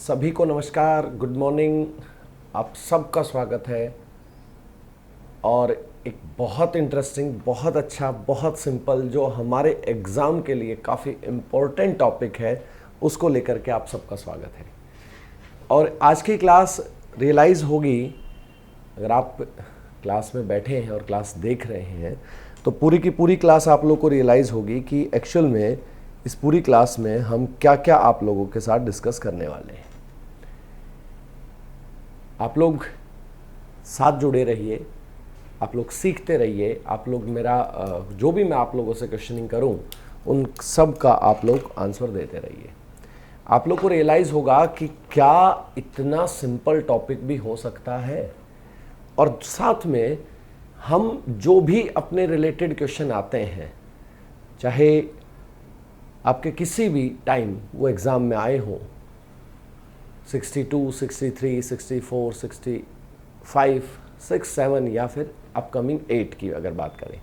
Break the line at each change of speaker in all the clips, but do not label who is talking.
सभी को नमस्कार, गुड मॉर्निंग। आप सबका स्वागत है। और एक बहुत इंटरेस्टिंग, बहुत अच्छा, बहुत सिंपल, जो हमारे एग्ज़ाम के लिए काफ़ी इम्पोर्टेंट टॉपिक है, उसको लेकर के आप सबका स्वागत है। और आज की क्लास रियलाइज़ होगी, अगर आप क्लास में बैठे हैं और क्लास देख रहे हैं तो पूरी की पूरी क्लास आप लोग को रियलाइज़ होगी कि एक्चुअल में इस पूरी क्लास में हम क्या क्या आप लोगों के साथ डिस्कस करने वाले हैं। आप लोग साथ जुड़े रहिए, आप लोग सीखते रहिए, आप लोग मेरा जो भी मैं आप लोगों से क्वेश्चनिंग करूं उन सब का आप लोग आंसर देते रहिए। आप लोग को रियलाइज़ होगा कि क्या इतना सिंपल टॉपिक भी हो सकता है। और साथ में हम जो भी अपने रिलेटेड क्वेश्चन आते हैं, चाहे आपके किसी भी टाइम वो एग्ज़ाम में आए हों, 62, 63, 64, 65, 6, 7 या फिर अपकमिंग 8 की अगर बात करें,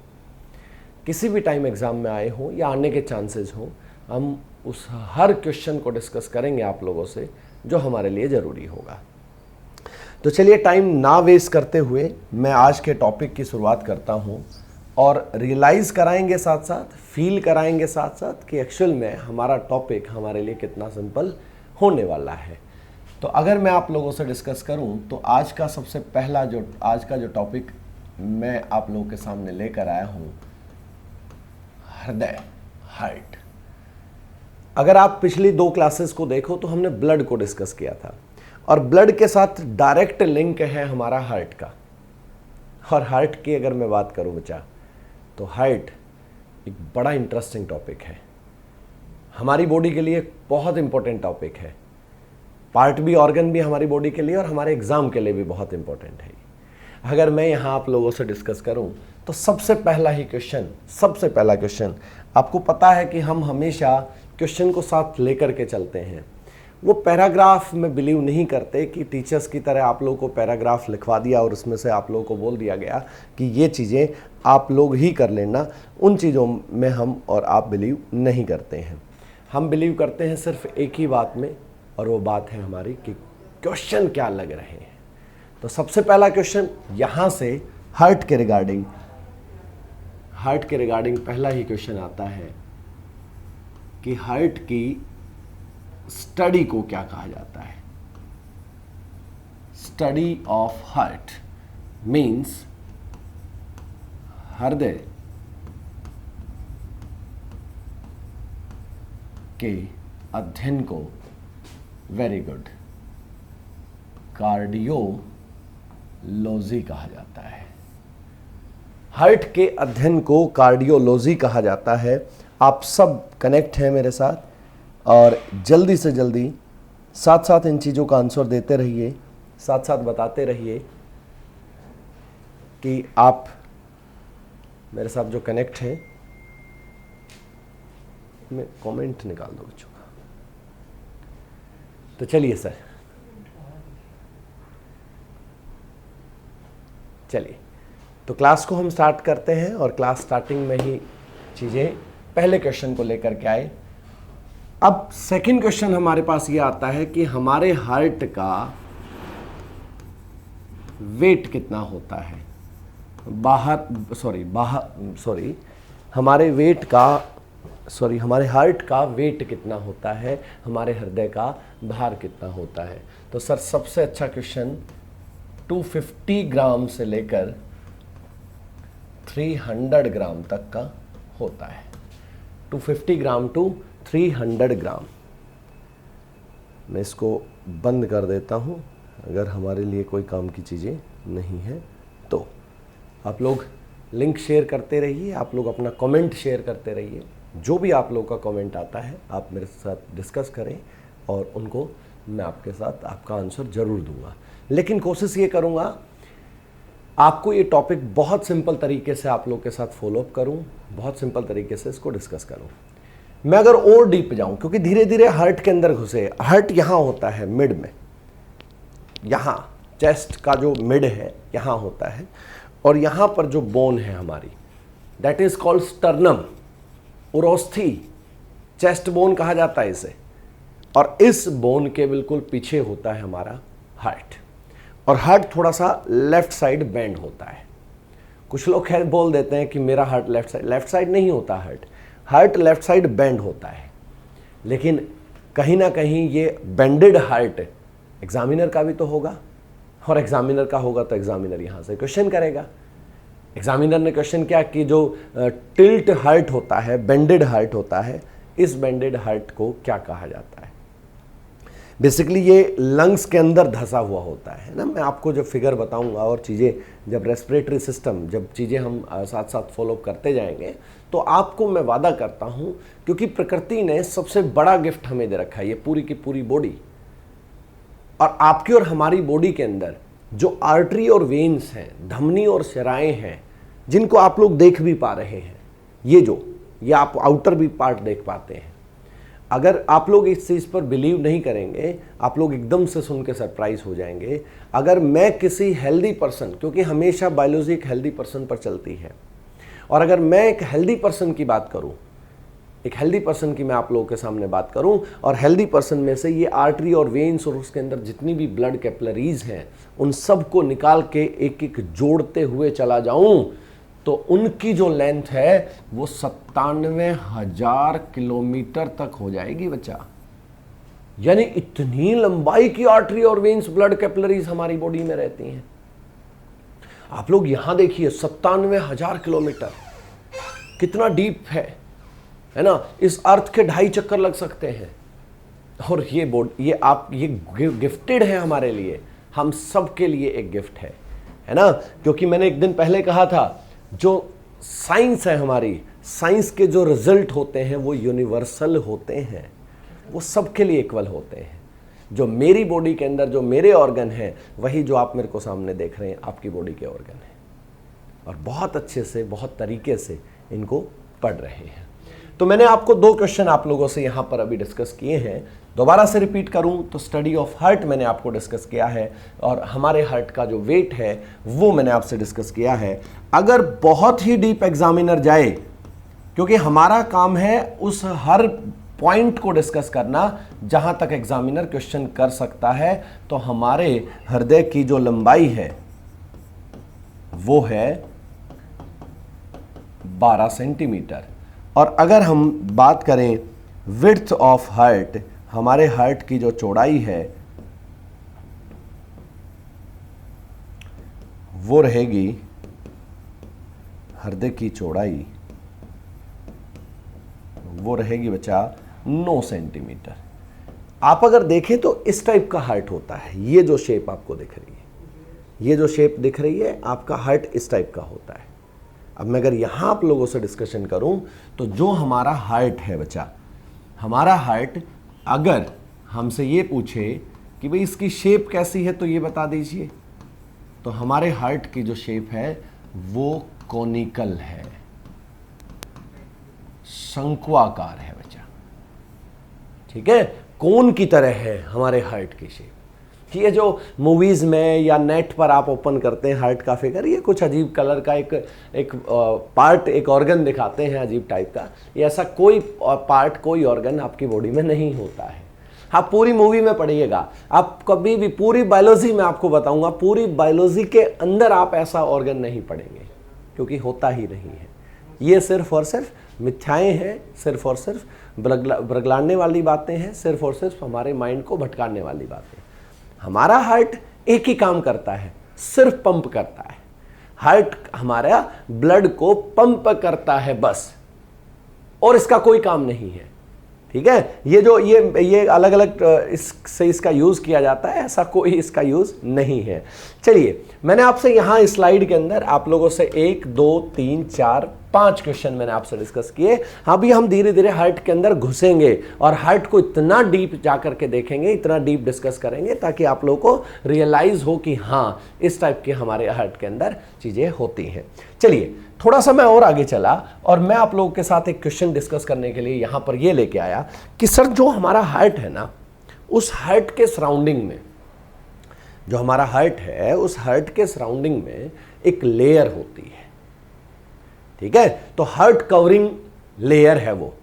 किसी भी टाइम एग्ज़ाम में आए हों या आने के चांसेस हों, हम उस हर क्वेश्चन को डिस्कस करेंगे आप लोगों से जो हमारे लिए ज़रूरी होगा। तो चलिए टाइम ना वेस्ट करते हुए मैं आज के टॉपिक की शुरुआत करता हूँ और रियलाइज़ कराएंगे, साथ साथ फील कराएंगे साथ साथ कि एक्चुअल में हमारा टॉपिक हमारे लिए कितना सिंपल होने वाला है। तो अगर मैं आप लोगों से डिस्कस करूं तो आज का सबसे पहला आज का जो टॉपिक मैं आप लोगों के सामने लेकर आया हूं, हृदय, हार्ट। अगर आप पिछली 2 क्लासेस को देखो तो हमने ब्लड को डिस्कस किया था और ब्लड के साथ डायरेक्ट लिंक है हमारा हार्ट का। और हार्ट की अगर मैं बात करूं बच्चा, तो हार्ट एक बड़ा इंटरेस्टिंग टॉपिक है, हमारी बॉडी के लिए बहुत इंपॉर्टेंट टॉपिक है। पार्ट भी, ऑर्गन भी हमारी बॉडी के लिए और हमारे एग्ज़ाम के लिए भी बहुत इंपॉर्टेंट है। अगर मैं यहाँ आप लोगों से डिस्कस करूँ तो सबसे पहला क्वेश्चन, आपको पता है कि हम हमेशा क्वेश्चन को साथ लेकर के चलते हैं। वो पैराग्राफ में बिलीव नहीं करते कि टीचर्स की तरह आप लोगों को पैराग्राफ लिखवा दिया और उसमें से आप लोगों को बोल दिया गया कि ये चीज़ें आप लोग ही कर लेना। उन चीज़ों में हम और आप बिलीव नहीं करते हैं। हम बिलीव करते हैं सिर्फ एक ही बात में, और वो बात है हमारी कि क्वेश्चन क्या लग रहे हैं। तो सबसे पहला क्वेश्चन यहाँ से हार्ट के रिगार्डिंग पहला ही क्वेश्चन आता है कि हार्ट की स्टडी को क्या कहा जाता है। स्टडी ऑफ हार्ट मीन्स हृदय के अध्ययन को, वेरी गुड, कार्डियोलॉजी कहा जाता है। हार्ट के अध्ययन को कार्डियोलॉजी कहा जाता है। आप सब कनेक्ट हैं मेरे साथ और जल्दी से जल्दी साथ साथ इन चीज़ों का आंसर देते रहिए, साथ साथ बताते रहिए कि आप मेरे साथ जो कनेक्ट हैं, मैं कमेंट निकाल दो बच्चों का। तो चलिए सर, चलिए तो क्लास को हम स्टार्ट करते हैं। और क्लास स्टार्टिंग में ही चीज़ें पहले क्वेश्चन को लेकर के आए। अब सेकंड क्वेश्चन हमारे पास ये आता है कि हमारे हार्ट का वेट कितना होता है। हमारे हार्ट का वेट कितना होता है, हमारे हृदय का भार कितना होता है। तो सर सबसे अच्छा क्वेश्चन 250 ग्राम से लेकर 300 ग्राम तक का होता है। 250 ग्राम टू 300 ग्राम। मैं इसको बंद कर देता हूँ, अगर हमारे लिए कोई काम की चीज़ें नहीं है तो। आप लोग लिंक शेयर करते रहिए, आप लोग अपना कमेंट शेयर करते रहिए। जो भी आप लोग का कमेंट आता है आप मेरे साथ डिस्कस करें और उनको मैं आपके साथ आपका आंसर ज़रूर दूंगा। लेकिन कोशिश ये करूँगा आपको ये टॉपिक बहुत सिंपल तरीके से आप लोग के साथ फॉलोअप करूँ, बहुत सिंपल तरीके से इसको डिस्कस करूँ। मैं अगर और डीप जाऊँ, क्योंकि धीरे धीरे हार्ट के अंदर घुसे, हार्ट यहाँ होता है मिड में, यहाँ चेस्ट का जो मिड है यहाँ होता है, और यहाँ पर जो बोन है हमारी, दैट इज कॉल्ड स्टर्नम, उरोस्थी, चेस्ट बोन कहा जाता है इसे। और इस बोन के बिल्कुल पीछे होता है हमारा हार्ट, और हार्ट थोड़ा सा लेफ्ट साइड बेंड होता है। कुछ लोग खैर बोल देते हैं कि मेरा हार्ट लेफ्ट साइड नहीं होता, हार्ट लेफ्ट साइड बेंड होता है, लेकिन कहीं ना कहीं ये बेंडेड हार्ट एग्जामिनर का भी तो होगा, और एग्जामिनर का होगा तो एग्जामिनर यहाँ से क्वेश्चन करेगा। एग्जामिनर ने क्वेश्चन किया कि जो टिल्ट हार्ट होता है, बेंडेड हार्ट होता है, इस बेंडेड हार्ट को क्या कहा जाता है। बेसिकली ये लंग्स के अंदर धंसा हुआ होता है ना। मैं आपको जब फिगर बताऊंगा और चीज़ें जब रेस्पिरेटरी सिस्टम, जब चीज़ें हम साथ साथ फॉलो करते जाएंगे तो आपको मैं वादा करता हूँ, क्योंकि प्रकृति ने सबसे बड़ा गिफ्ट हमें दे रखा है, ये पूरी की पूरी बॉडी, और आपकी और हमारी बॉडी के अंदर जो आर्टरी और वेन्स हैं, धमनी और शिराएं हैं, जिनको आप लोग देख भी पा रहे हैं, ये आप आउटर भी पार्ट देख पाते हैं। अगर आप लोग इस चीज़ पर बिलीव नहीं करेंगे, आप लोग एकदम से सुन के सरप्राइज हो जाएंगे। अगर मैं किसी हेल्दी पर्सन, क्योंकि हमेशा बायोलॉजी एक हेल्दी पर्सन पर चलती है, और अगर मैं एक हेल्दी पर्सन की बात करूं, एक हेल्दी पर्सन की मैं आप लोगों के सामने बात करूं, और हेल्दी पर्सन में से ये आर्टरी और वेन्स और उसके अंदर जितनी भी ब्लड कैपिलरीज हैं, उन सब को निकाल के एक एक जोड़ते हुए चला जाऊं, तो उनकी जो लेंथ है वो 97,000 किलोमीटर तक हो जाएगी बच्चा। यानी इतनी लंबाई की आर्टरी और वेन्स, ब्लड कैपिलरीज हमारी बॉडी में रहती हैं। आप लोग यहां देखिए, 97,000 किलोमीटर कितना डीप है ना। इस अर्थ के 2.5 चक्कर लग सकते हैं। और ये गिफ्टेड है हमारे लिए, हम सब के लिए एक गिफ्ट है ना। क्योंकि मैंने एक दिन पहले कहा था, जो साइंस है हमारी, साइंस के जो रिजल्ट होते हैं वो यूनिवर्सल होते हैं, वो सबके लिए इक्वल होते हैं। जो मेरी बॉडी के अंदर जो मेरे ऑर्गन हैं, वही जो आप मेरे को सामने देख रहे हैं आपकी बॉडी के ऑर्गन हैं, और बहुत अच्छे से, बहुत तरीके से इनको पढ़ रहे हैं। तो मैंने आपको 2 क्वेश्चन आप लोगों से यहाँ पर अभी डिस्कस किए हैं। दोबारा से रिपीट करूं तो स्टडी ऑफ हार्ट मैंने आपको डिस्कस किया है, और हमारे हार्ट का जो वेट है वो मैंने आपसे डिस्कस किया है। अगर बहुत ही डीप एग्जामिनर जाए, क्योंकि हमारा काम है उस हर पॉइंट को डिस्कस करना जहां तक एग्जामिनर क्वेश्चन कर सकता है, तो हमारे हृदय की जो लंबाई है वो है 12 सेंटीमीटर। और अगर हम बात करें विड्थ ऑफ हार्ट, हमारे हार्ट की जो चौड़ाई है वो रहेगी, हृदय की चौड़ाई वो रहेगी बच्चा 9 सेंटीमीटर। आप अगर देखें तो इस टाइप का हार्ट होता है। ये जो शेप आपको दिख रही है, ये जो शेप दिख रही है, आपका हार्ट इस टाइप का होता है। अब मैं अगर यहां आप लोगों से डिस्कशन करूं, तो जो हमारा हार्ट है बच्चा, हमारा हार्ट अगर हमसे ये पूछे कि भाई इसकी शेप कैसी है तो ये बता दीजिए, तो हमारे हार्ट की जो शेप है वो कोनिकल है, शंक्वाकार है बच्चा। ठीक है, कोन की तरह है हमारे हार्ट की शेप। ये जो मूवीज में या नेट पर आप ओपन करते हैं हार्ट का फिगर, ये कुछ अजीब कलर का एक पार्ट, एक ऑर्गन दिखाते हैं अजीब टाइप का। ये ऐसा कोई पार्ट, कोई ऑर्गन आपकी बॉडी में नहीं होता है। आप पूरी मूवी में पढ़िएगा, आप कभी भी, पूरी बायोलॉजी में आपको बताऊंगा, पूरी बायोलॉजी के अंदर आप ऐसा ऑर्गन नहीं पढ़ेंगे, क्योंकि होता ही नहीं है। ये सिर्फ और सिर्फ मिथ्याएं हैं, सिर्फ और सिर्फ बरगलाने वाली बातें हैं, सिर्फ और सिर्फ हमारे माइंड को भटकाने वाली बातें। हमारा हार्ट एक ही काम करता है, सिर्फ पंप करता है। हार्ट हमारा ब्लड को पंप करता है बस, और इसका कोई काम नहीं है। ठीक है, ये अलग अलग इससे इसका यूज किया जाता है, ऐसा कोई इसका यूज नहीं है। चलिए, मैंने आपसे यहां स्लाइड के अंदर आप लोगों से 1 2 3 4 5 क्वेश्चन मैंने आपसे डिस्कस किए। अभी हम धीरे धीरे हार्ट के अंदर घुसेंगे और हार्ट को इतना डीप जाकर के देखेंगे, इतना डीप डिस्कस करेंगे, ताकि आप लोगों को रियलाइज हो कि हाँ, इस टाइप के हमारे हार्ट के अंदर चीजें होती हैं। चलिए, थोड़ा सा मैं और आगे चला और मैं आप लोगों के साथ एक क्वेश्चन डिस्कस करने के लिए यहां पर ये लेके आया कि सर, जो हमारा हार्ट है ना, उस हार्ट के सराउंडिंग में, जो हमारा हार्ट है, उस हार्ट के सराउंडिंग में एक लेयर होती है। ठीक है, तो हार्ट कवरिंग लेयर है वो,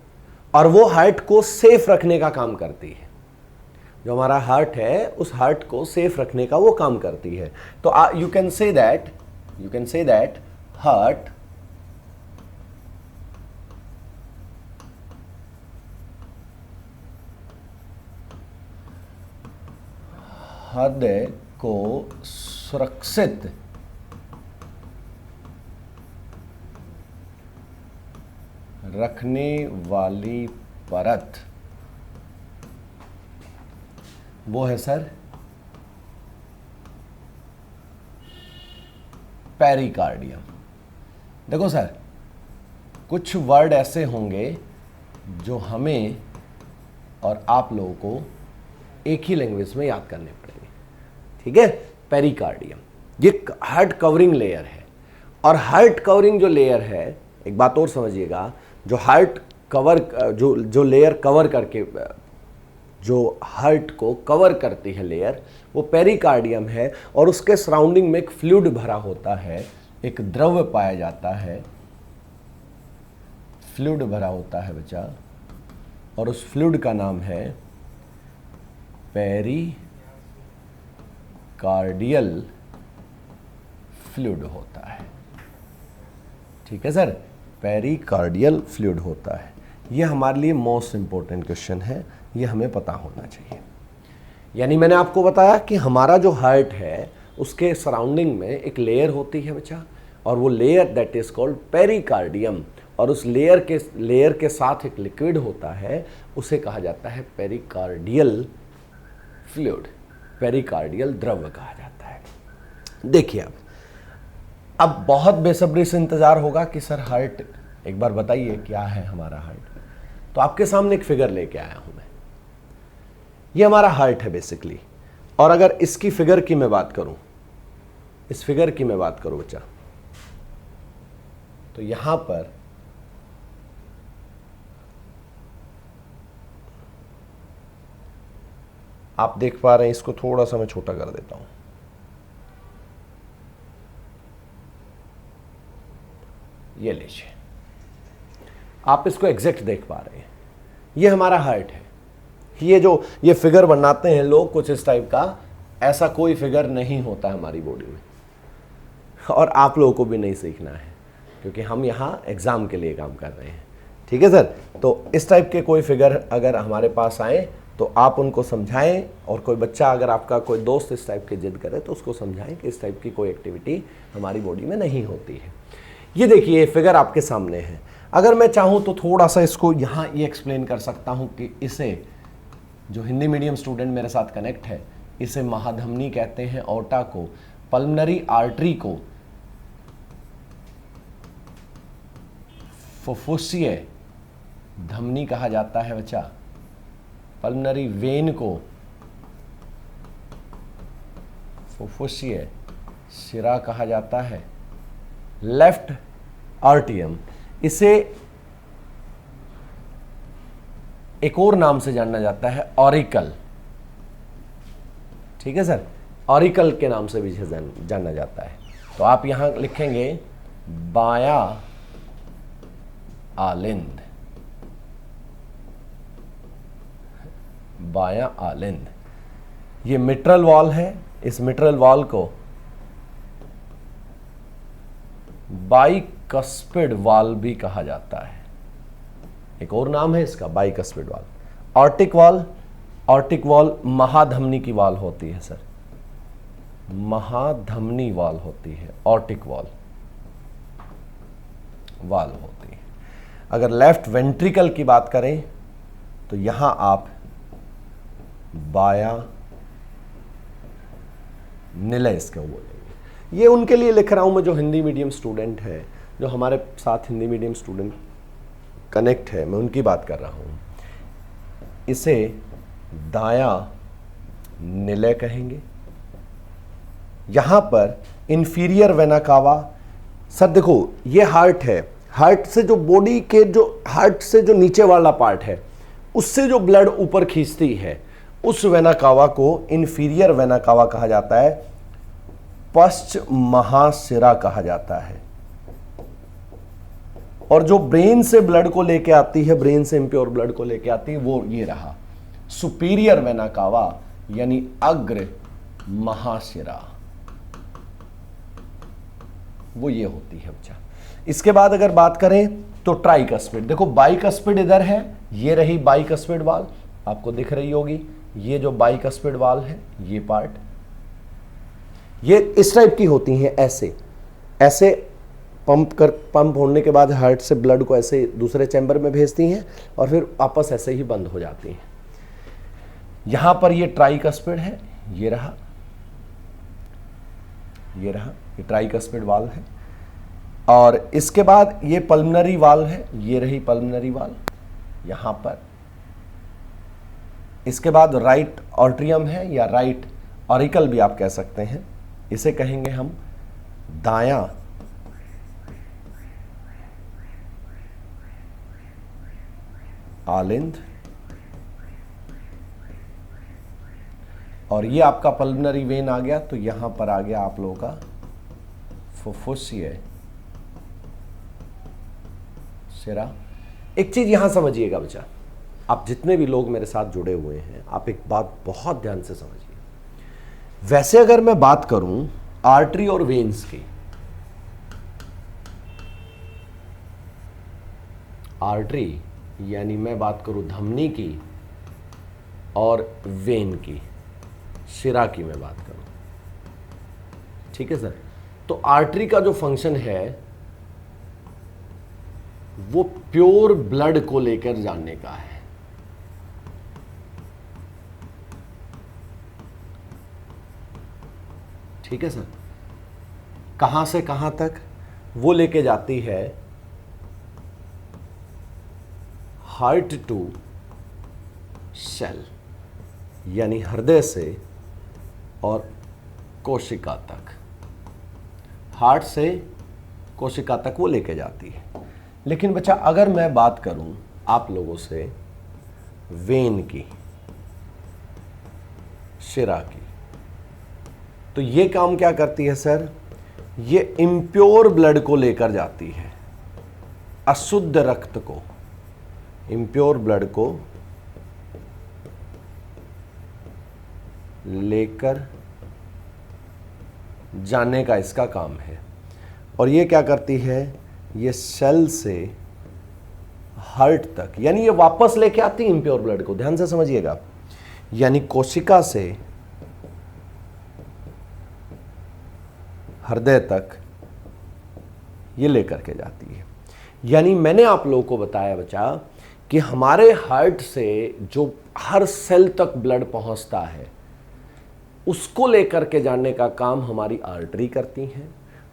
और वो हार्ट को सेफ रखने का काम करती है। जो हमारा हार्ट है उस हार्ट को सेफ रखने का वो काम करती है। तो you can say that heart हृदय को सुरक्षित रखने वाली परत वो है सर पेरिकार्डियम। देखो सर, कुछ वर्ड ऐसे होंगे जो हमें और आप लोगों को एक ही लैंग्वेज में याद करने पड़ेंगे, ठीक है। पेरिकार्डियम ये हार्ट कवरिंग लेयर है, और हार्ट कवरिंग जो लेयर है, एक बात और समझिएगा, जो हार्ट कवर जो लेयर कवर करके जो हार्ट को कवर करती है लेयर, वो पेरिकार्डियम है, और उसके सराउंडिंग में एक फ्लूइड भरा होता है, एक द्रव पाया जाता है, फ्लूइड भरा होता है बच्चा, और उस फ्लूइड का नाम है पेरिकार्डियल फ्लूइड होता है, ठीक है सर। पेरिकार्डियल फ्लूइड होता है। ये हमारे लिए मोस्ट इंपॉर्टेंट क्वेश्चन है, ये हमें पता होना चाहिए। यानी मैंने आपको बताया कि हमारा जो हार्ट है उसके सराउंडिंग में एक लेयर होती है बच्चा, और वो layer that is called pericardium, और उस लेयर के साथ एक लिक्विड होता है, उसे कहा जाता है पेरिकार्डियल फ्लूइड, पेरिकार्डियल द्रव कहा जाता है। देखिए अब बहुत बेसब्री से इंतजार होगा कि सर हार्ट, एक बार बताइए क्या है हमारा हार्ट। तो आपके सामने एक फिगर लेके आया हूं मैं, ये हमारा हार्ट है बेसिकली। और अगर इसकी फिगर की मैं बात करूं, इस फिगर की मैं बात करूं बच्चा, तो यहां पर आप देख पा रहे हैं, इसको थोड़ा सा मैं छोटा कर देता हूं, ये लीजिए, आप इसको एग्जैक्ट देख पा रहे हैं, ये हमारा हार्ट है। ये फिगर बनाते हैं लोग कुछ इस टाइप का, ऐसा कोई फिगर नहीं होता हमारी बॉडी में, और आप लोगों को भी नहीं सीखना है, क्योंकि हम यहाँ एग्जाम के लिए काम कर रहे हैं, ठीक है सर। तो इस टाइप के कोई फिगर अगर हमारे पास आए तो आप उनको समझाएं, और कोई बच्चा, अगर आपका कोई दोस्त इस टाइप की जिद करे तो उसको समझाएं कि इस टाइप की कोई एक्टिविटी हमारी बॉडी में नहीं होती है। ये देखिए फिगर आपके सामने है। अगर मैं चाहूँ तो थोड़ा सा इसको यहाँ ये एक्सप्लेन कर सकता हूँ कि इसे, जो हिंदी मीडियम स्टूडेंट मेरे साथ कनेक्ट है, इसे महाधमनी कहते हैं, ओर्टा को, पल्मनरी आर्टरी को फुफ्फुसीय धमनी कहा जाता है बच्चा, पल्मनरी वेन को फुफ्फुसीय सिरा कहा जाता है, लेफ्ट आर्टियम, इसे एक और नाम से जाना जाता है ऑरिकल, ठीक है सर, ऑरिकल के नाम से भी जाना जाता है। तो आप यहां लिखेंगे बाया आलिंद, बाया आलिंद, ये मिट्रल वॉल है। इस मिट्रल वॉल को बाइकस्पिड वाल भी कहा जाता है, एक और नाम है इसका बाइकस्पिड वाल। ऑर्टिक वॉल, ऑर्टिक वॉल महाधमनी की वाल होती है सर, महाधमनी वाल होती है, ऑर्टिक वॉल वाल होती है। अगर लेफ्ट वेंट्रिकल की बात करें तो यहां आप बाया निलय इसको बोलेंगे। ये उनके लिए लिख रहा हूं मैं जो हिंदी मीडियम स्टूडेंट है, जो हमारे साथ हिंदी मीडियम स्टूडेंट कनेक्ट है, मैं उनकी बात कर रहा हूं। इसे दाया निलय कहेंगे। यहां पर इंफीरियर वेना कावा, सर देखो ये हार्ट है, हार्ट से जो बॉडी के जो हार्ट से जो नीचे वाला पार्ट है उससे जो ब्लड ऊपर खींचती है उस वेना कावा को इंफीरियर वेना कावा कहा जाता है, पश्च महासिरा कहा जाता है। और जो ब्रेन से ब्लड को लेके आती है, ब्रेन से इम्प्योर ब्लड को लेके आती है, वो ये रहा। सुपीरियर वेना कावा यानी अग्र महाशिरा, वो ये होती है बच्चा। इसके बाद अगर बात करें तो ट्राइकस्पिड, देखो बाइकस्पिड इधर है, ये रही बाइकस्पिड वाल, आपको दिख रही होगी, ये जो बाइकस्पिड वाल है ये पार्ट, ये इस टाइप की होती हैं, ऐसे ऐसे पंप होने के बाद हार्ट से ब्लड को ऐसे दूसरे चैम्बर में भेजती हैं और फिर वापस ऐसे ही बंद हो जाती हैं। यहां पर ये ट्राइकस्पिड है, ये रहा, ये रहा, ये ट्राइकस्पिड वाल है। और इसके बाद ये पल्मनरी वाल है, ये रही पल्मनरी वाल यहां पर। इसके बाद राइट ऑर्ट्रियम है या राइट ऑरिकल भी आप कह सकते हैं, इसे कहेंगे हम दायां आलिंद। और ये आपका पल्मनरी वेन आ गया, तो यहां पर आ गया आप लोगों का फुफ्फुसीय शिरा। एक चीज यहां समझिएगा बच्चा, आप जितने भी लोग मेरे साथ जुड़े हुए हैं, आप एक बात बहुत ध्यान से समझिए। वैसे अगर मैं बात करूं आर्टरी और वेन्स की, आर्टरी यानी मैं बात करूं धमनी की और वेन की, शिरा की मैं बात करूं, ठीक है सर। तो आर्टरी का जो फंक्शन है वो प्योर ब्लड को लेकर जाने का है। ठीक है सर। कहां से कहां तक वो लेके जाती है? हार्ट टू सेल, यानी हृदय से और कोशिका तक, हार्ट से कोशिका तक वो लेके जाती है। लेकिन बच्चा अगर मैं बात करूं आप लोगों से वेन की, शिरा की, तो ये काम क्या करती है सर? ये इम्प्योर ब्लड को लेकर जाती है, अशुद्ध रक्त को, इम्प्योर ब्लड को लेकर जाने का इसका काम है। और ये क्या करती है? ये सेल से हार्ट तक, यानी ये वापस लेके आती है इम्प्योर ब्लड को, ध्यान से समझिएगा, यानी कोशिका से हृदय तक ये लेकर के जाती है। यानी मैंने आप लोगों को बताया बच्चा कि हमारे हार्ट से जो हर सेल तक ब्लड पहुंचता है उसको लेकर के जाने का काम हमारी आर्टरी करती हैं,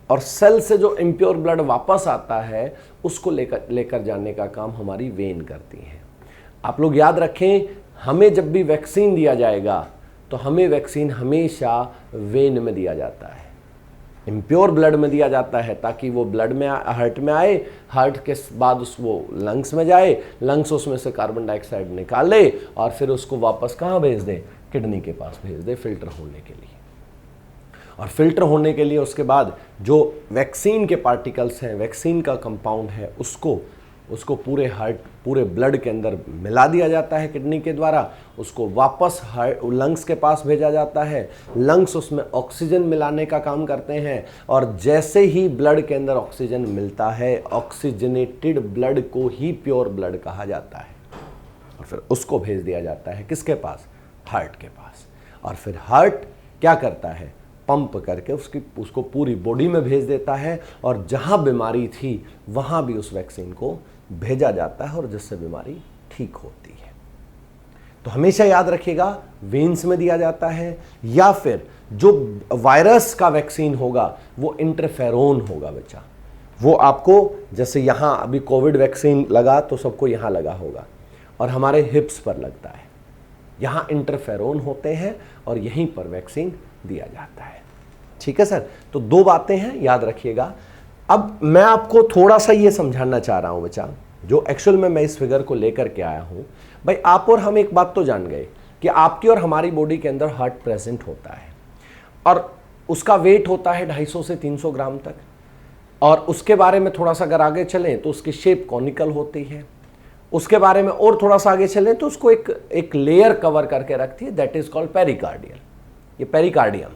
और सेल से जो इम्प्योर ब्लड वापस आता है उसको लेकर जाने का काम हमारी वेन करती हैं। आप लोग याद रखें, हमें जब भी वैक्सीन दिया जाएगा तो हमें वैक्सीन हमेशा वेन में दिया जाता है, इम्प्योर ब्लड में दिया जाता है, ताकि वो ब्लड में हार्ट में आए, हार्ट के बाद वो लंग्स में जाए, लंग्स उसमें से कार्बन डाइऑक्साइड निकाले और फिर उसको वापस कहाँ भेज दें? किडनी के पास भेज दे फिल्टर होने के लिए। और फिल्टर होने के लिए उसके बाद जो वैक्सीन के पार्टिकल्स हैं, वैक्सीन का कंपाउंड है, उसको पूरे हार्ट, पूरे ब्लड के अंदर मिला दिया जाता है किडनी के द्वारा, उसको वापस लंग्स के पास भेजा जाता है, लंग्स उसमें ऑक्सीजन मिलाने का काम करते हैं, और जैसे ही ब्लड के अंदर ऑक्सीजन मिलता है, ऑक्सीजनेटेड ब्लड को ही प्योर ब्लड कहा जाता है, और फिर उसको भेज दिया जाता है किसके पास? हार्ट के पास। और फिर हार्ट क्या करता है? पंप करके उसको पूरी बॉडी में भेज देता है, और जहां बीमारी थी वहां भी उस वैक्सीन को भेजा जाता है, और जिससे बीमारी ठीक होती है। तो हमेशा याद रखिएगा, वेन्स में दिया जाता है, या फिर जो वायरस का वैक्सीन होगा वो इंटरफेरोन होगा बच्चा। वो आपको, जैसे यहां अभी कोविड वैक्सीन लगा तो सबको यहां लगा होगा, और हमारे हिप्स पर लगता है, यहां इंटरफेरोन होते हैं और यहीं पर वैक्सीन दिया जाता है। ठीक है सर। तो दो बातें हैं, याद रखिएगा। अब मैं आपको थोड़ा सा ये समझाना चाह रहा हूं बच्चा, जो एक्चुअल में मैं इस फिगर को लेकर के आया हूं। भाई आप और हम एक बात तो जान गए कि आपकी और हमारी बॉडी के अंदर हार्ट प्रेजेंट होता है, और उसका वेट होता है 250 से 300 ग्राम तक, और उसके बारे में थोड़ा सा अगर आगे चलें तो उसकी शेप कॉनिकल होती है, उसके बारे में और थोड़ा सा आगे चलें तो उसको एक लेयर कवर करके रखती है, दैट इज कॉल्ड पेरिकार्डियल। ये पेरिकार्डियम,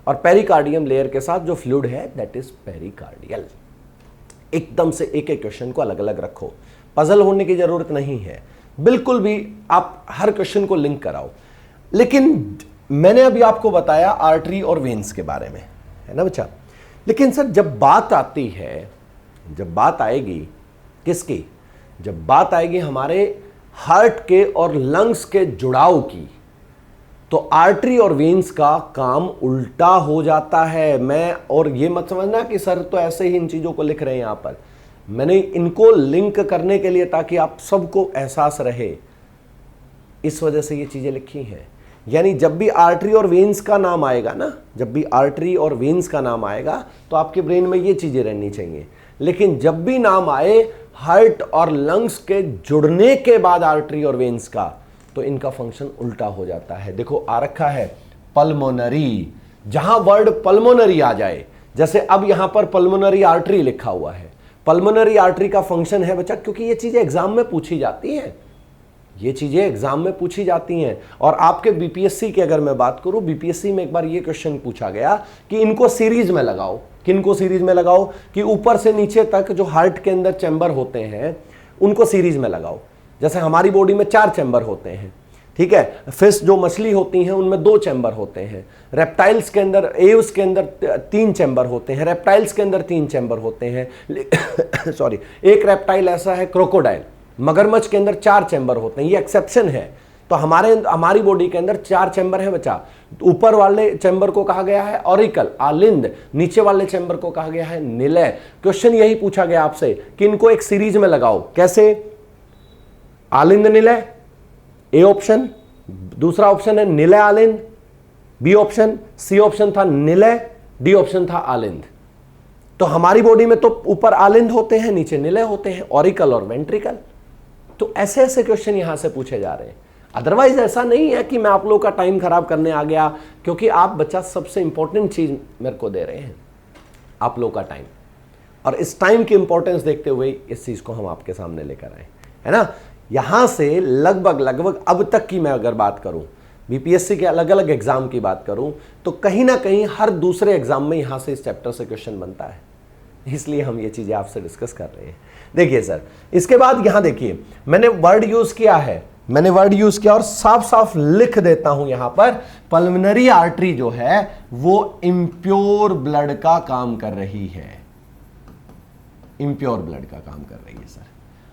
और पेरिकार्डियम लेयर के साथ जो फ्लूइड है दैट इज पेरिकार्डियल। एकदम से एक एक क्वेश्चन को अलग अलग रखो, पजल होने की जरूरत नहीं है, बिल्कुल भी आप हर क्वेश्चन को लिंक कराओ। लेकिन मैंने अभी आपको बताया आर्टरी और वेन्स के बारे में, है ना बच्चा। लेकिन सर जब बात आती है, जब बात आएगी किसकी, जब बात आएगी हमारे हार्ट के और लंग्स के जुड़ाव की, तो आर्टरी और वेन्स का काम उल्टा हो जाता है। मैं, और ये मत समझना कि सर तो ऐसे ही इन चीजों को लिख रहे हैं यहां पर, मैंने इनको लिंक करने के लिए ताकि आप सबको एहसास रहे, इस वजह से ये चीजें लिखी हैं। यानी जब भी आर्टरी और वेन्स का नाम आएगा ना, जब भी आर्टरी और वेन्स का नाम आएगा तो आपके ब्रेन में ये चीजें रहनी चाहिए। लेकिन जब भी नाम आए हार्ट और लंग्स के जुड़ने के बाद आर्टरी और वेन्स का, तो इनका फंक्शन उल्टा हो जाता है। देखो आ रखा है पल्मोनरी, जहां वर्ड पल्मोनरी आ जाए, जैसे अब यहां पर पल्मोनरी आर्टरी लिखा हुआ है, पल्मोनरी आर्टरी का फंक्शन है बच्चा, क्योंकि ये चीजें एग्जाम में पूछी जाती हैं, ये चीजें एग्जाम में पूछी जाती हैं। और आपके बीपीएससी की अगर मैं बात करूं, बीपीएससी में एक बार ये क्वेश्चन पूछा गया कि इनको सीरीज में लगाओ। किनको सीरीज में लगाओ? कि ऊपर से नीचे तक जो हार्ट के अंदर चैम्बर होते हैं उनको सीरीज में लगाओ। जैसे हमारी बॉडी में 4 चैम्बर होते हैं, ठीक है। फिश जो मछली होती हैं उनमें 2 चैम्बर होते हैं। रेप्टाइल्स के अंदर, एव्स के अंदर 3 चैम्बर होते हैं। रेप्टाइल्स के अंदर 3 चैम्बर होते हैं। सॉरी, एक रेप्टाइल ऐसा है क्रोकोडाइल, मगरमच्छ के अंदर 4 चैम्बर होते हैं, ये एक्सेप्शन है। तो हमारी बॉडी के अंदर 4 चैम्बर है बच्चा। ऊपर वाले चैम्बर को कहा गया है ऑरिकल, आलिंद, नीचे वाले चैम्बर को कहा गया है निलय। क्वेश्चन यही पूछा गया आपसे कि इनको एक सीरीज में लगाओ, कैसे? आलिंद निलय ए ऑप्शन, दूसरा ऑप्शन है निलय आलिंद बी ऑप्शन, सी ऑप्शन था निलय, डी ऑप्शन था आलिंद। तो हमारी बॉडी में तो ऊपर आलिंद होते हैं, नीचे निलय होते हैं, ऑरिकल और वेंट्रिकल। तो ऐसे ऐसे क्वेश्चन यहां से पूछे जा रहे हैं। अदरवाइज ऐसा नहीं है कि मैं आप लोगों का टाइम खराब करने आ गया, क्योंकि आप बच्चा सबसे इंपॉर्टेंट चीज मेरे को दे रहे हैं, आप लोगों का टाइम। और इस टाइम की इंपॉर्टेंस देखते हुए इस चीज को हम आपके सामने लेकर आए, है ना। यहां से लगभग अब तक की मैं अगर बात करूं, बीपीएससी के अलग अलग एग्जाम की बात करूं, तो कहीं ना कहीं हर दूसरे एग्जाम में यहां से इस चैप्टर से क्वेश्चन बनता है, इसलिए हम ये चीजें आपसे डिस्कस कर रहे हैं। देखिए सर, इसके बाद यहां देखिए मैंने वर्ड यूज किया है, मैंने वर्ड यूज किया और साफ साफ लिख देता हूं यहां पर, पल्मोनरी आर्टरी जो है वो इम्प्योर ब्लड का काम कर रही है, इम्प्योर ब्लड का काम कर रही है सर।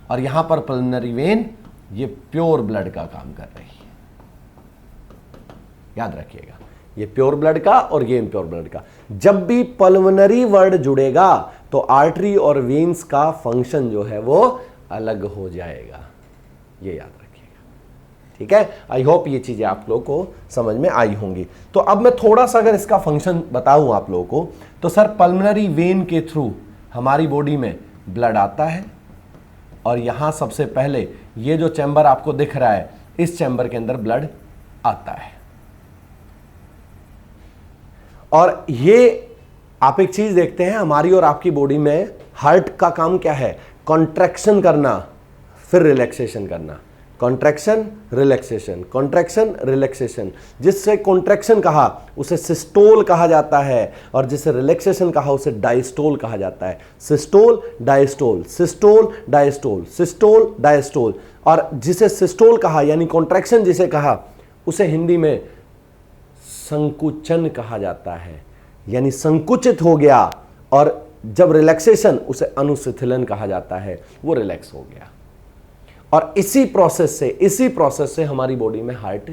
और यहां पर पल्मोनरी वेन ये प्योर ब्लड का काम कर रही है, याद रखिएगा, ये प्योर ब्लड का और ये इम्प्योर ब्लड का। जब भी पल्मोनरी वर्ड जुड़ेगा तो आर्टरी और वेन्स का फंक्शन जो है वो अलग हो जाएगा, ये याद रखिएगा, ठीक है। आई होप ये चीजें आप लोगों को समझ में आई होंगी। तो अब मैं थोड़ा सा अगर इसका फंक्शन बताऊं आप लोगों को, तो सर पल्मोनरी वेन के थ्रू हमारी बॉडी में ब्लड आता है, और यहां सबसे पहले ये जो चैम्बर आपको दिख रहा है, इस चैम्बर के अंदर ब्लड आता है। और ये आप एक चीज देखते हैं, हमारी और आपकी बॉडी में हार्ट का काम क्या है? कॉन्ट्रैक्शन करना, फिर रिलैक्सेशन करना, कॉन्ट्रैक्शन रिलैक्सेशन, कॉन्ट्रैक्शन रिलैक्सेशन। जिससे कॉन्ट्रैक्शन कहा उसे सिस्टोल कहा जाता है, और जिसे रिलैक्सेशन कहा उसे डायस्टोल कहा जाता है। Systole diastole, systole diastole, systole diastole. और जिसे सिस्टोल कहा यानी कॉन्ट्रैक्शन जिसे कहा, उसे हिंदी में संकुचन कहा जाता है, यानी संकुचित हो गया। और जब रिलैक्सेशन, उसे अनुशिथिलन कहा जाता है, वो रिलैक्स हो गया। और इसी प्रोसेस से हमारी बॉडी में हार्ट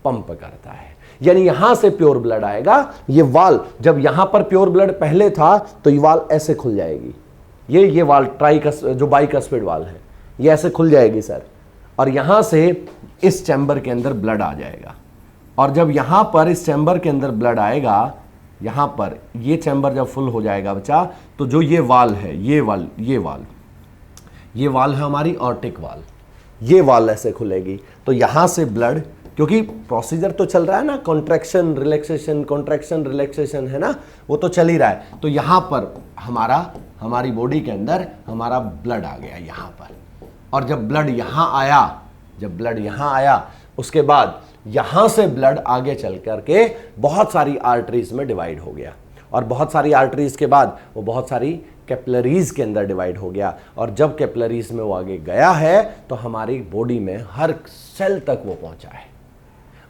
पंप करता है। यानी यहां से प्योर ब्लड आएगा, ये वाल, जब यहां पर प्योर ब्लड पहले था तो ये वाल ऐसे खुल जाएगी, ये वाल जो बाइकस्पिड वाल है, ये ऐसे खुल जाएगी सर। और यहां से इस चैम्बर के अंदर ब्लड आ जाएगा। और जब यहां पर इस चैम्बर के अंदर ब्लड आएगा, यहां पर ये चैम्बर जब फुल हो जाएगा बच्चा, तो जो ये वाल है, ये वाल है हमारी ऑर्टिक वाल, ये वाल ऐसे खुलेगी। तो यहां से ब्लड, क्योंकि प्रोसीजर तो चल रहा है ना, कॉन्ट्रैक्शन रिलैक्सेशन, कॉन्ट्रैक्शन रिलैक्सेशन, है ना, वो तो चल ही रहा है। तो यहां पर हमारी बॉडी के अंदर हमारा ब्लड आ गया यहां पर, और जब ब्लड यहां आया उसके बाद यहां से ब्लड आगे चल करके बहुत सारी आर्टरीज में डिवाइड हो गया, और बहुत सारी आर्टरीज के बाद वो बहुत सारी कैपिलरीज के अंदर डिवाइड हो गया, और जब कैपिलरीज में वो आगे गया है तो हमारी बॉडी में हर सेल तक वो पहुंचा है,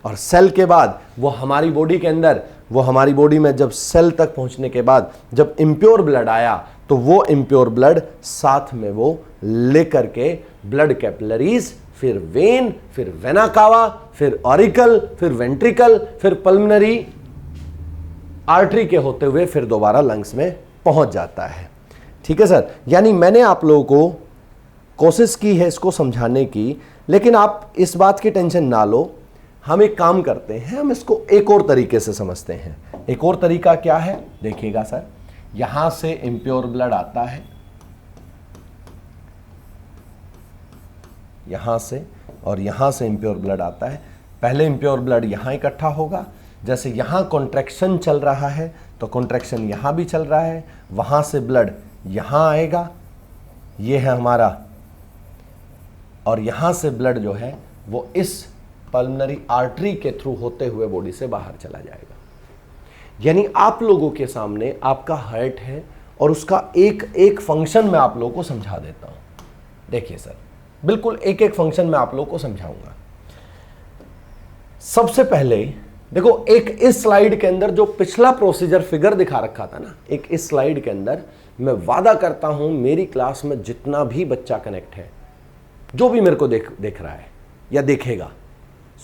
और सेल के बाद वो हमारी बॉडी के अंदर, वो हमारी बॉडी में जब सेल तक पहुंचने के बाद जब इम्प्योर ब्लड आया तो वो इम्प्योर ब्लड साथ में वो लेकर के ब्लड कैपिलरीज, फिर वेन, फिर वेना कावा, फिर ऑरिकल, फिर वेंट्रिकल, फिर पल्मोनरी आर्टरी के होते हुए फिर दोबारा लंग्स में पहुंच जाता है। ठीक है सर, यानी मैंने आप लोगों को कोशिश की है इसको समझाने की, लेकिन आप इस बात की टेंशन ना लो। हम एक काम करते हैं, हम इसको एक और तरीके से समझते हैं। एक और तरीका क्या है देखिएगा सर, यहां से इम्प्योर ब्लड आता है, यहां से, और यहां से इम्प्योर ब्लड आता है। पहले इम्प्योर ब्लड यहां इकट्ठा होगा, जैसे यहां कॉन्ट्रैक्शन चल रहा है तो कॉन्ट्रैक्शन यहां भी चल रहा है, वहां से ब्लड यहां आएगा, ये है हमारा, और यहां से ब्लड जो है वो इस पल्मोनरी आर्टरी के थ्रू होते हुए बॉडी से बाहर चला जाएगा। यानी आप लोगों के सामने आपका हार्ट है और उसका एक एक फंक्शन मैं आप लोगों को समझा देता हूं। देखिए सर, बिल्कुल एक एक फंक्शन मैं आप लोगों को समझाऊंगा। सबसे पहले देखो, एक इस स्लाइड के अंदर जो पिछला प्रोसीजर फिगर दिखा रखा था ना, एक इस स्लाइड के अंदर, मैं वादा करता हूं मेरी क्लास में जितना भी बच्चा कनेक्ट है, जो भी मेरे को देख रहा है या देखेगा,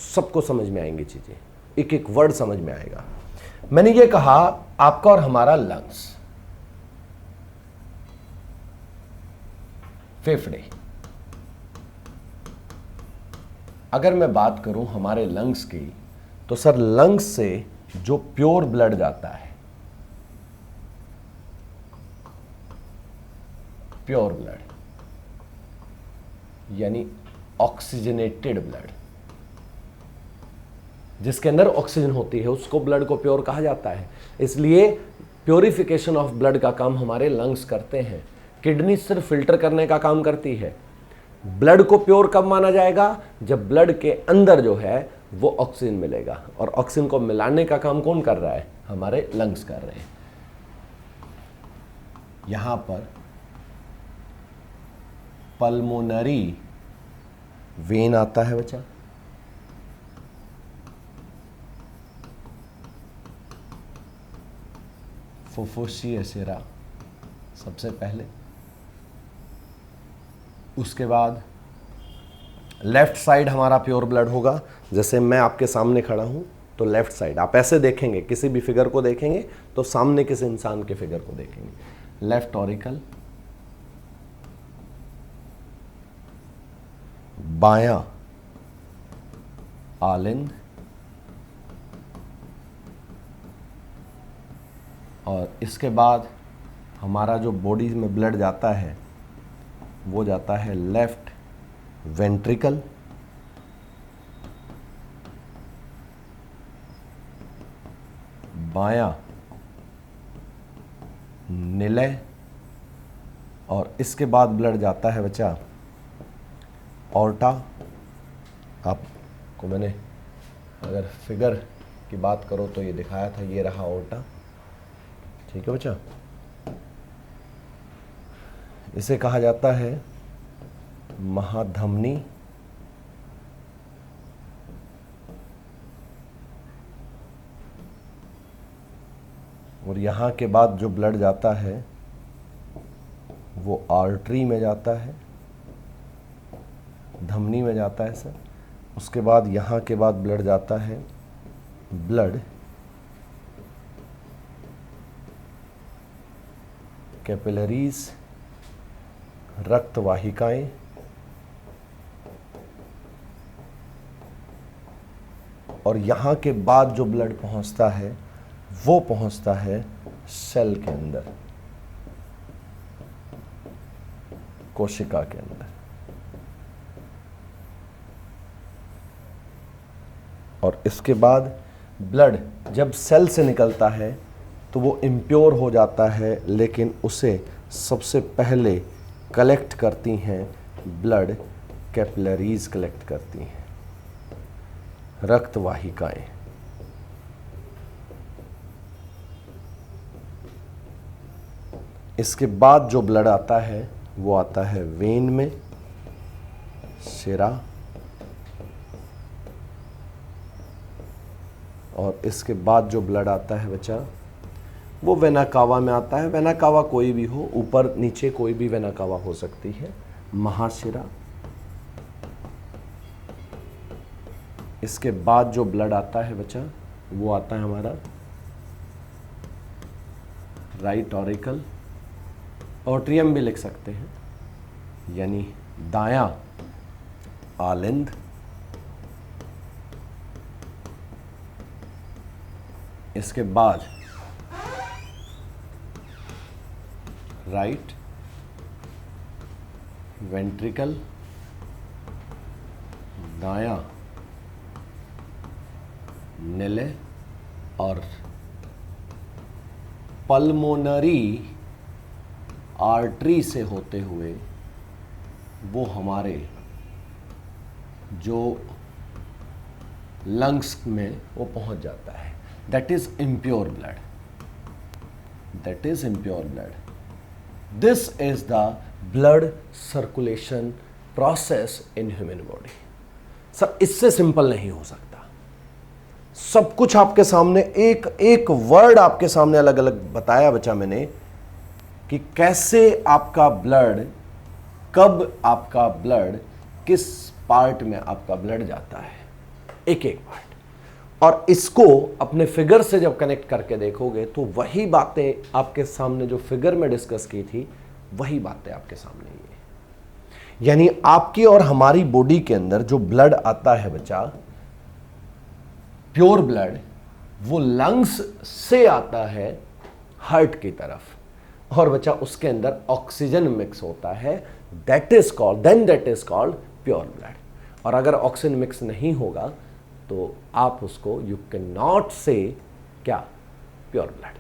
सबको समझ में आएंगी चीजें, एक एक वर्ड समझ में आएगा। मैंने ये कहा आपका और हमारा लंग्स, फेफड़े। अगर मैं बात करूं हमारे लंग्स की, तो सर लंग्स से जो प्योर ब्लड जाता है, प्योर ब्लड यानी ऑक्सीजनेटेड ब्लड, जिसके अंदर ऑक्सीजन होती है, उसको ब्लड को प्योर कहा जाता है। इसलिए प्योरिफिकेशन ऑफ ब्लड का काम हमारे लंग्स करते हैं। किडनी सिर्फ फिल्टर करने का काम करती है। ब्लड को प्योर कब माना जाएगा? जब ब्लड के अंदर जो है वो ऑक्सीजन मिलेगा, और ऑक्सीजन को मिलाने का काम कौन कर रहा है? हमारे लंग्स कर रहे हैं। यहां पर पल्मोनरी वेन आता है बच्चा, फुफ्फुसीय सिरा सबसे पहले, उसके बाद लेफ्ट साइड हमारा प्योर ब्लड होगा। जैसे मैं आपके सामने खड़ा हूं तो लेफ्ट साइड आप ऐसे देखेंगे, किसी भी फिगर को देखेंगे तो सामने किसी इंसान के फिगर को देखेंगे। लेफ्ट ऑरिकल, बायां आलिंद, और इसके बाद हमारा जो बॉडी में ब्लड जाता है वो जाता है लेफ्ट वेंट्रिकल, बायां निलय, और इसके बाद ब्लड जाता है बच्चा ऑर्टा। आपको मैंने अगर फिगर की बात करो तो ये दिखाया था, ये रहा ऑर्टा। ठीक है बच्चा, इसे कहा जाता है महाधमनी, और यहां के बाद जो ब्लड जाता है वो आर्टरी में जाता है, धमनी में जाता है सर। उसके बाद यहाँ के बाद ब्लड जाता है ब्लड कैपिलरीज, रक्त वाहिकाएं, और यहाँ के बाद जो ब्लड पहुँचता है वो पहुँचता है सेल के अंदर, कोशिका के अंदर। और इसके बाद ब्लड जब सेल से निकलता है तो वो इम्प्योर हो जाता है, लेकिन उसे सबसे पहले कलेक्ट करती हैं ब्लड कैपिलरीज कलेक्ट करती हैं, रक्त वाहिकाएं। इसके बाद जो ब्लड आता है वो आता है वेन में, शिरा, और इसके बाद जो ब्लड आता है बच्चा वो वेना कावा में आता है। वेना कावा कोई भी हो, ऊपर नीचे कोई भी वेना कावा हो सकती है। महाशिरा, इसके बाद जो ब्लड आता है बच्चा वो आता है हमारा राइट ऑरिकल, ऑट्रियम भी लिख सकते हैं, यानी दायां आलिंद। इसके बाद राइट वेंट्रिकल, दायां निले, और पल्मोनरी आर्टरी से होते हुए वो हमारे जो लंग्स में वो पहुंच जाता है। That is impure blood, that is impure blood. This is the blood circulation process in human body. Sir इससे सिंपल नहीं हो सकता। सब कुछ आपके सामने, एक एक वर्ड आपके सामने अलग अलग बताया बच्चा मैंने कि कैसे आपका ब्लड, कब आपका ब्लड, किस पार्ट में आपका ब्लड जाता है, एक एक पार्ट। और इसको अपने फिगर से जब कनेक्ट करके देखोगे तो वही बातें आपके सामने जो फिगर में डिस्कस की थी वही बातें आपके सामने ही है। यानी आपकी और हमारी बॉडी के अंदर जो ब्लड आता है बच्चा, प्योर ब्लड, वो लंग्स से आता है हार्ट की तरफ, और बच्चा उसके अंदर ऑक्सीजन मिक्स होता है। That is called pure blood. और अगर ऑक्सीजन मिक्स नहीं होगा तो आप उसको यू कैन नॉट से क्या, प्योर ब्लड।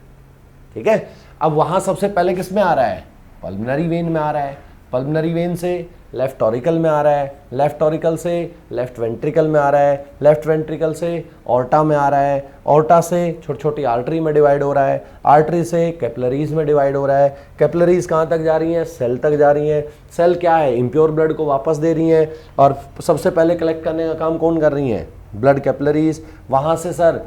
ठीक है। अब वहां सबसे पहले किस में आ रहा है, पल्मोनरी वेन में आ रहा है, पल्मोनरी वेन से लेफ्ट ऑरिकल में आ रहा है, लेफ्ट ऑरिकल से लेफ्ट वेंट्रिकल में आ रहा है, लेफ्ट वेंट्रिकल से ऑर्टा में आ रहा है, ऑर्टा से छोटी छोटी आर्टरी में डिवाइड हो रहा है, आर्टरी से कैपिलरीज में डिवाइड हो रहा है, कैपिलरीज कहाँ तक जा रही हैं, सेल तक जा रही हैं, सेल क्या है, इम्प्योर ब्लड को वापस दे रही हैं, और सबसे पहले कलेक्ट करने का काम कौन कर रही हैं, ब्लड कैपिलरीज। वहाँ से सर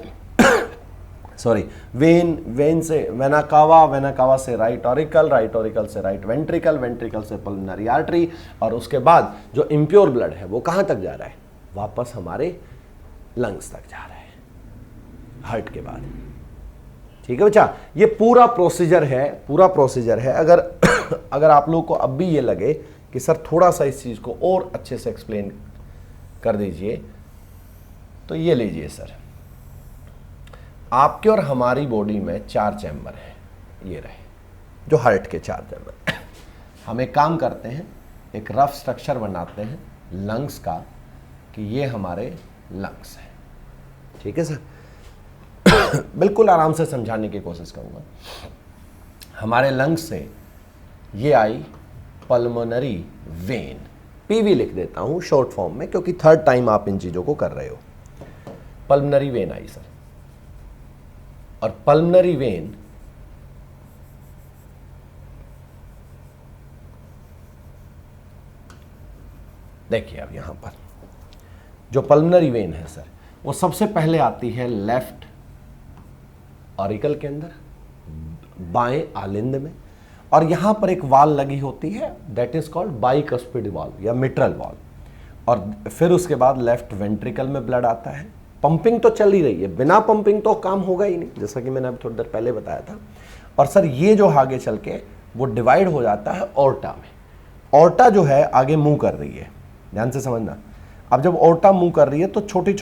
सॉरी वेन से वेना कावा से राइट ऑरिकल से राइट वेंट्रिकल से पल्मोनरी आर्टरी, और उसके बाद जो इम्प्योर ब्लड है वो कहाँ तक जा रहा है, वापस हमारे लंग्स तक जा रहा है, हार्ट के बाद। ठीक है बच्चा, ये पूरा प्रोसीजर है। अगर आप लोगों को अब भी ये लगे कि सर थोड़ा सा इस चीज़ को और अच्छे से एक्सप्लेन कर दीजिए, तो ये लीजिए सर, आपके और हमारी बॉडी में 4 चैम्बर हैं, ये रहे जो हार्ट के 4 चैम्बर। हम एक काम करते हैं, एक रफ स्ट्रक्चर बनाते हैं लंग्स का कि ये हमारे लंग्स हैं। ठीक है सर, बिल्कुल आराम से समझाने की कोशिश करूंगा। हमारे लंग्स से ये आई पल्मोनरी वेन, पीवी लिख देता हूं शॉर्ट फॉर्म में क्योंकि थर्ड टाइम आप इन चीजों को कर रहे हो। पल्मोनरी वेन आई सर, और पल्मोनरी वेन देखिए अब यहां पर जो पल्मोनरी वेन है सर, वो सबसे पहले आती है लेफ्ट ऑरिकल के अंदर, बाएं आलिंद में, और यहां पर एक वाल लगी होती है, that is called bicuspid valve या मिट्रल वाल्व। और फिर उसके बाद लेफ्ट वेंट्रिकल में ब्लड आता है। पंपिंग तो चल ही रही है, बिना पंपिंग तो काम होगा ही नहीं, जैसा कि मैंने अभी थोड़ी देर पहले बताया था। और सर ये जो आगे चल के वो डिवाइड हो जाता है ऑर्टा में। ऑर्टा जो है आगे मूव कर रही है, ध्यान से समझना। अब जब ऑर्टा मूव कर रही है तो छोटी